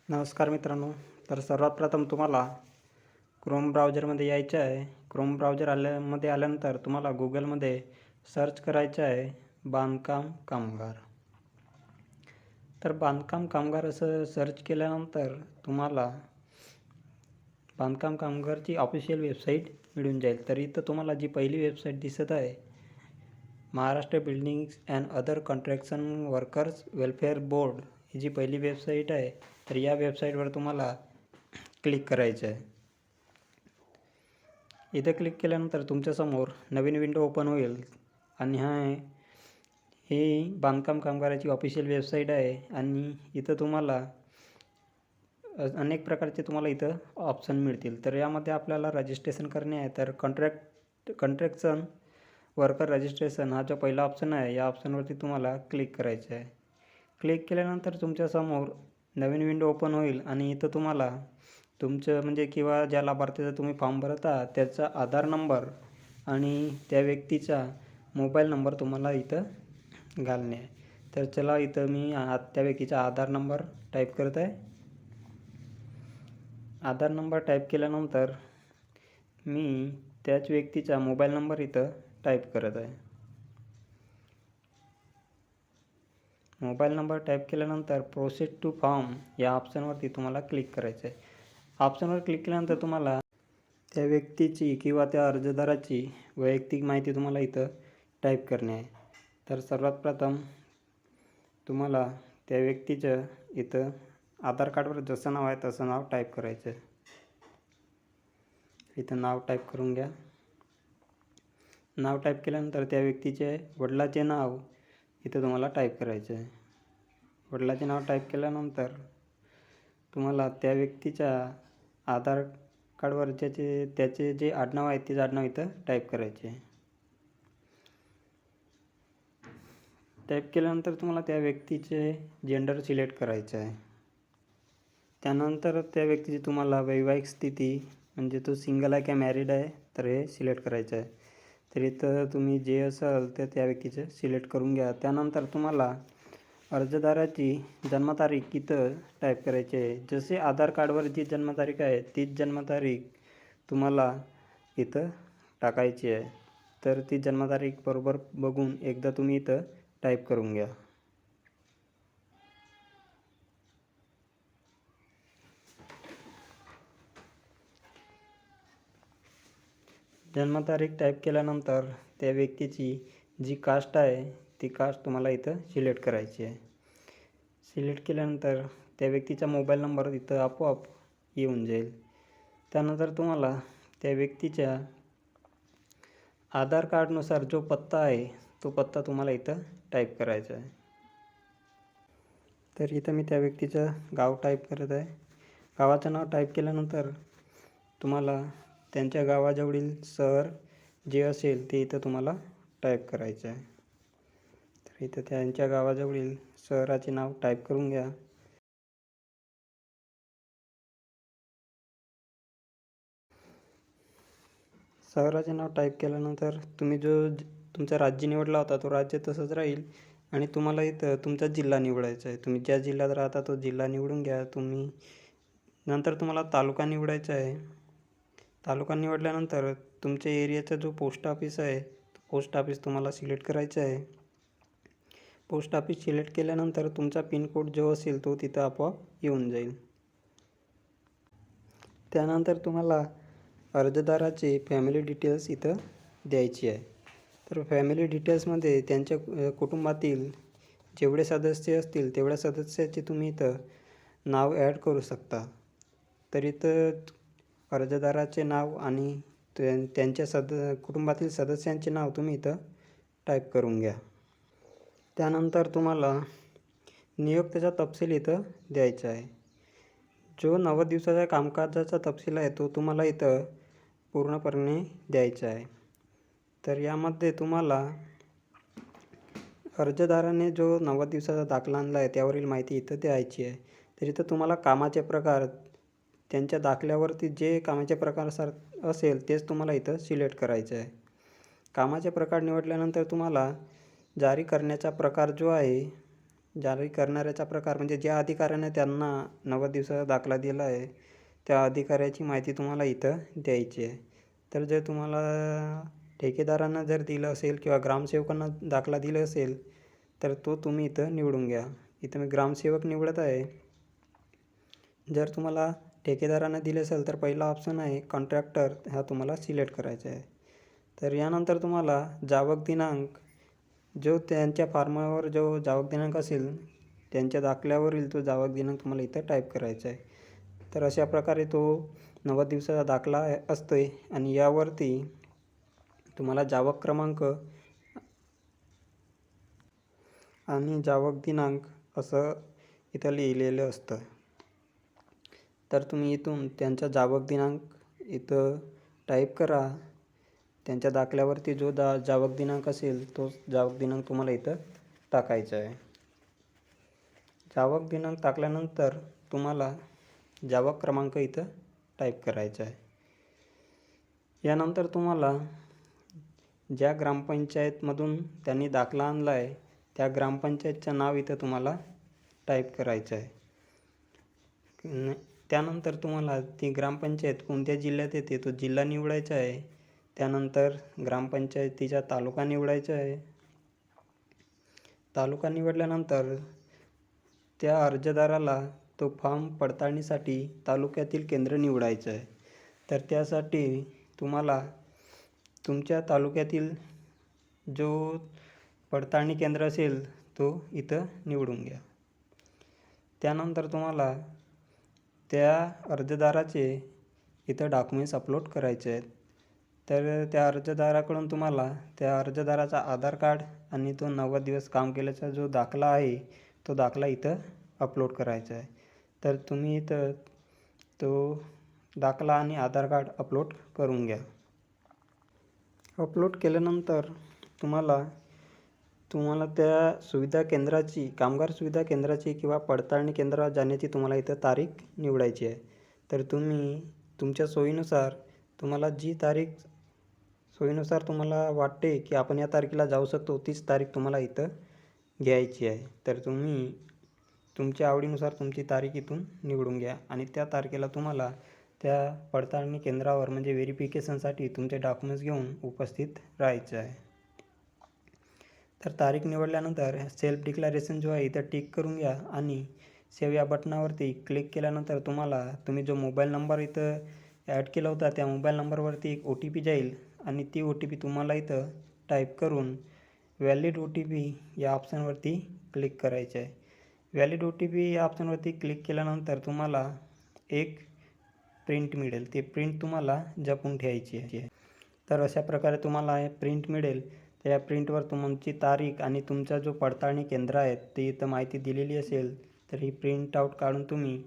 नमस्कार मित्रांनो. तर सर्वात प्रथम तुम्हाला क्रोम ब्राउझरमध्ये यायचं आहे. क्रोम ब्राउझर आल्यानंतर तुम्हाला गुगलमध्ये सर्च करायचं आहे बांधकाम कामगार. तर बांधकाम कामगार असं सर्च केल्यानंतर तुम्हाला बांधकाम कामगारची ऑफिशियल वेबसाईट मिळून जाईल. तर इथं तुम्हाला जी पहिली वेबसाईट दिसत आहे, Maharashtra buildings and other construction workers welfare board, ही जी पहिली वेबसाईट आहे, तर या वेबसाईटवर तुम्हाला क्लिक करायचं आहे. इथं क्लिक केल्यानंतर तुमच्यासमोर नवीन विंडो ओपन होईल आणि ही बांधकाम कामगाराची ऑफिशियल वेबसाईट आहे आणि इथं तुम्हाला अनेक प्रकारचे इथं ऑप्शन मिळतील. तर यामध्ये आपल्याला रजिस्ट्रेशन करणे आहे. तर कन्स्ट्रक्शन वर्कर रजिस्ट्रेशन हा जो पहिला ऑप्शन आहे, या ऑप्शनवरती तुम्हाला क्लिक करायचं आहे. क्लिक केल्यानंतर तुमच्यासमोर नवीन विंडो ओपन होईल आणि इथं तुम्हाला तुमचं किंवा ज्या लाभार्थीचा तुम्ही फॉर्म भरत आहात त्याचा आधार नंबर आणि त्या व्यक्तीचा मोबाईल नंबर तुम्हाला इथं घालणे आहे. तर चला, इथं मी त्या व्यक्तीचा आधार नंबर टाईप करत आहे. आधार नंबर टाईप केल्यानंतर मी त्याच व्यक्तीचा मोबाईल नंबर इथं टाईप करत आहे. मोबाईल नंबर टाईप केल्यानंतर प्रोसीड टू फॉर्म या ऑप्शनवरती तुम्हाला क्लिक करायचं आहे. ऑप्शनवर क्लिक केल्यानंतर तुम्हाला त्या व्यक्तीची किंवा त्या अर्जदाराची वैयक्तिक माहिती तुम्हाला इथं टाईप करणे आहे. तर सर्वात प्रथम तुम्हाला त्या व्यक्तीचं इथं आधार कार्डवर जसं नाव आहे तसं नाव टाईप करायचं आहे. इथं नाव टाईप करून घ्या. नाव टाईप केल्यानंतर त्या व्यक्तीचे वडिलाचे नाव इथं तुम्हाला टाईप करायचं आहे. वडिलाचे नाव टाईप केल्यानंतर तुम्हाला त्या व्यक्तीच्या आधार कार्डवर त्याचे जे आडनाव आहे तेच आडनाव इथं टाईप करायचे आहे. टाईप केल्यानंतर तुम्हाला त्या व्यक्तीचे जेंडर सिलेक्ट करायचं आहे. त्यानंतर त्या व्यक्तीची तुम्हाला वैवाहिक स्थिती, तो सिंगल आहे का मॅरिड आहे, तर हे सिलेक्ट करायचं आहे. तर इथं तुम्ही जे असाल तर त्या व्यक्तीचं सिलेक्ट करून घ्या. त्यानंतर तुम्हाला अर्जदाराची जन्मतारीख इथं टाईप करायची आहे. जसे आधार कार्डवर जी जन्मतारीख आहे तीच जन्मतारीख तुम्हाला इथं टाकायची आहे. तर ती जन्मतारीख बरोबर बघून एकदा तुम्ही इथं टाईप करून घ्या. जन्मतारीख टाईप केल्यानंतर त्या व्यक्तीची जी कास्ट आहे ती कास्ट तुम्हाला इथं सिलेक्ट करायची आहे. सिलेक्ट केल्यानंतर त्या व्यक्तीचा मोबाईल नंबर इथं आपोआप येऊन जाईल. त्यानंतर तुम्हाला त्या व्यक्तीच्या आधार कार्डनुसार जो पत्ता आहे तो पत्ता तुम्हाला इथं टाईप करायचा आहे. तर इथं मी त्या व्यक्तीचं गाव टाईप करत आहे. गावाचं नाव टाईप केल्यानंतर तुम्हाला त्यांच्या गावाजवळील शहर जे असेल ते इथं तुम्हाला टाईप करायचं आहे. तर इथं त्यांच्या गावाजवळील शहराचे नाव टाईप करून घ्या. शहराचे नाव टाईप केल्यानंतर तुम्ही तुमचा राज्य निवडला होता तो राज्य तसंच राहील आणि तुम्हाला इथं तुमचा जिल्हा निवडायचा आहे. तुम्ही ज्या जिल्ह्यात राहता तो जिल्हा निवडून घ्या. नंतर तुम्हाला तालुका निवडायचा आहे. तालुका निवडल्यानंतर तुमच्या एरियाचा जो पोस्ट ऑफिस आहे तो पोस्ट ऑफिस तुम्हाला सिलेक्ट करायचा आहे. पोस्ट ऑफिस सिलेक्ट केल्यानंतर तुमचा पिनकोड जो असेल तो तिथं आपोआप येऊन जाईल. त्यानंतर तुम्हाला अर्जदाराचे फॅमिली डिटेल्स इथं द्यायची आहे. तर फॅमिली डिटेल्समध्ये त्यांच्या कुटुंबातील जेवढे सदस्य असतील तेवढ्या सदस्याचे तुम्ही इथं नाव ॲड करू शकता. तर इथं अर्जदाराचे नाव आणि त्यांच्या कुटुंबातील सदस्यांचे नाव तुम्ही इथं टाईप करून घ्या. त्यानंतर तुम्हाला नियोक्त्याचा तपशील इथं द्यायचा आहे. जो 90 दिवसाच्या कामकाजाचा तपशील आहे तो तुम्हाला इथं पूर्णपणे द्यायचा आहे. तर यामध्ये तुम्हाला अर्जदाराने जो 90 दिवसाचा दाखला आणला आहे त्यावरील माहिती इथं द्यायची आहे. तर इथं तुम्हाला कामाचे प्रकार, त्यांच्या दाखल्यावरती जे कामाचे प्रकार असेल तेच तुम्हाला इथं सिलेक्ट करायचं आहे. कामाचे प्रकार निवडल्यानंतर तुम्हाला जारी करण्याचा प्रकार जो आहे, जारी करणाऱ्याचा प्रकार म्हणजे ज्या अधिकाऱ्याने त्यांना 90 दिवसाचा दाखला दिला आहे त्या अधिकाऱ्याची माहिती तुम्हाला इथं द्यायची आहे. तर जर तुम्हाला ठेकेदारांना जर दिलं असेल किंवा ग्रामसेवकांना दाखला दिला असेल तर तो तुम्ही इथं निवडून घ्या. इथं मी ग्रामसेवक निवडत आहे. जर तुम्हाला ठेकेदारांना दिले असेल तर पहिला ऑप्शन आहे कॉन्ट्रॅक्टर, हा तुम्हाला सिलेक्ट करायचा आहे. तर यानंतर तुम्हाला जावक दिनांक, जो त्यांच्या फार्मावर जो जावक दिनांक असेल त्यांच्या दाखल्यावरील तो जावक दिनांक तुम्हाला इथं टाईप करायचा आहे. तर अशा प्रकारे तो 90 दिवसाचा दाखला असतोय आणि यावरती तुम्हाला जावक क्रमांक आणि जावक दिनांक असं इथं लिहिलेलं असतं. तर तुम्ही इथून त्यांचा जावक दिनांक इथं टाईप करा. त्यांच्या दाखल्यावरती जो जावक दिनांक असेल तो जावक दिनांक तुम्हाला इथं टाकायचा आहे. जावक दिनांक टाकल्यानंतर तुम्हाला जावक क्रमांक इथं टाईप करायचा आहे. यानंतर तुम्हाला ज्या ग्रामपंचायतमधून त्यांनी दाखला आणला आहे त्या ग्रामपंचायतचं नाव इथं तुम्हाला टाईप करायचं आहे. त्यानंतर तुम्हाला ती ग्रामपंचायत कोणत्या जिल्ह्यात येते तो जिल्हा निवडायचा आहे. त्यानंतर ग्रामपंचायतीचा तालुका निवडायचा आहे. तालुका निवडल्यानंतर त्या अर्जदाराला तो फॉर्म पडताळणीसाठी तालुक्यातील केंद्र निवडायचं आहे. तर त्यासाठी तुम्हाला तुमच्या तालुक्यातील जो पडताळणी केंद्र असेल तो इथं निवडून घ्या. त्यानंतर तुम्हाला त्या अर्जदाराचे इथं डॉक्युमेंट्स अपलोड करायचे आहेत. तर त्या अर्जदाराकडून तुम्हाला त्या अर्जदाराचा आधार कार्ड आणि तो 90 दिवस काम केल्याचा जो दाखला आहे तो दाखला इथं अपलोड करायचा आहे. तर तुम्ही इथं तो दाखला आणि आधार कार्ड अपलोड करून घ्या. अपलोड केल्यानंतर तुम्हाला त्या सुविधा केंद्राची, कामगार सुविधा केंद्राची किंवा पडताळणी केंद्रावर जाण्याची तुम्हाला इथं तारीख निवडायची आहे. तर तुम्ही तुमच्या सोयीनुसार तुम्हाला जी तारीख सोयीनुसार तुम्हाला वाटते की आपण या तारखेला जाऊ शकतो तीच तारीख तुम्हाला इथं घ्यायची आहे. तर तुम्ही तुमच्या आवडीनुसार तुमची तारीख इथून निवडून घ्या आणि त्या तारखेला तुम्हाला त्या पडताळणी केंद्रावर म्हणजे व्हेरिफिकेशनसाठी तुमचे डॉक्युमेंट्स घेऊन उपस्थित राहायचं आहे. तर तारीख निवडल्यानंतर सेल्फ डिक्लेरेशन जो आहे इथं टिक करून घ्या आणि सेव्ह या बटनावरती क्लिक केल्यानंतर तुम्ही जो मोबाईल नंबर इथं ॲड केला होता त्या मोबाईल नंबरवरती एक OTP जाईल आणि ती OTP तुम्हाला इथं टाईप करून व्हॅलिड OTP या ऑप्शनवरती क्लिक करायचं आहे. व्हॅलिड OTP या ऑप्शनवरती क्लिक केल्यानंतर तुम्हाला एक प्रिंट मिळेल. ती प्रिंट तुम्हाला जपून ठेवायची आहे. तर अशा प्रकारे तुम्हाला प्रिंट मिळेल. त्या प्रिंटवर तुमची तारीख आणि तुमचा जो पडताळणी केंद्र आहे ते इथं माहिती दिलेली असेल तर ही प्रिंट आऊट काढून तुम्ही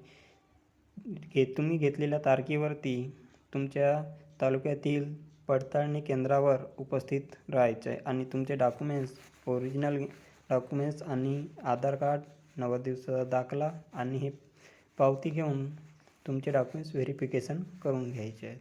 घेतलेल्या तारखेवरती तुमच्या तालुक्यातील पडताळणी केंद्रावर उपस्थित राहायचं आहे आणि तुमचे डॉक्युमेंट्स, ओरिजिनल डॉक्युमेंट्स आणि आधार कार्ड, 90 दिवसाचा दाखला आणि हे पावती घेऊन तुमचे डॉक्युमेंट्स व्हेरिफिकेशन करून घ्यायचे आहेत.